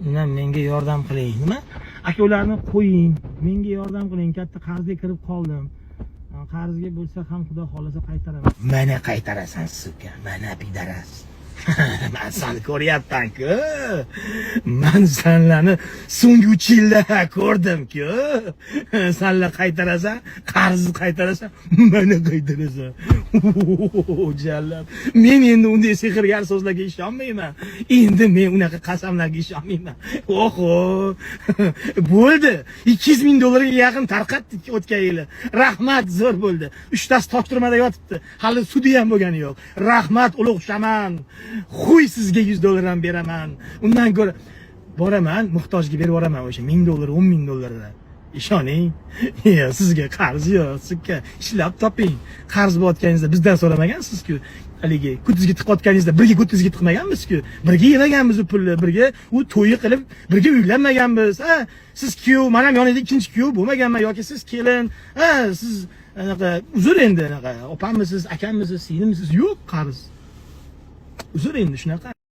Undan menga yordam qiling. Nima? Aka ularni qo'ying. Menga yordam qiling. Katta qarzga kirib qoldim. Qarzga bo'lsa ham xudo xolasa qaytaraman. Mana qaytarasan suka. Mana pidaras. Men seni ko'ryapman-ku. Men senlarni so'nggi 3 yilda ko'rdim-ku. Senlar qaytarasan, qarzni qaytarasan, mana qaytarasan. Jallob. Men endi unday sehrgar so'zlarga ishonmayman. Endi men unaqa qasamlarga ishonmayman. Oho. Bo'ldi. 200 ming dollarga yaqin tarqatdik o'tgan yili. Rahmat, zo'r bo'ldi. 3 tasi topshirmada yotibdi. Hali sudi ham bo'lgani yo'q. Rahmat, ulug' shaman. Xuy sizga 100 dollar ham beraman. Undan ko'ra boraman, muhtojga berib yuboraman o'sha 1000 dollar, 10 ming dollardan. Ishoning. Sizga qarz yo'q, sizga ishlab toping. Qarz bo'layotganingizda bizdan so'ramagansiz-ku. Haligi kutizga tiqayotganingizda birga kutizga tiqmaganmiz-ku. Birga yemaganmiz u pulni, birga u to'yi qilib, birga uylanmaganmiz. Ha, siz kuyov, men ham yoningizda ikkinchi kuyov bo'lmaganman yoki siz kelin. Ha, siz anaqa uzr endi anaqa opamisiz, akamisiz, singlimisiz yo'q qarz. Uzr endi shunaqa.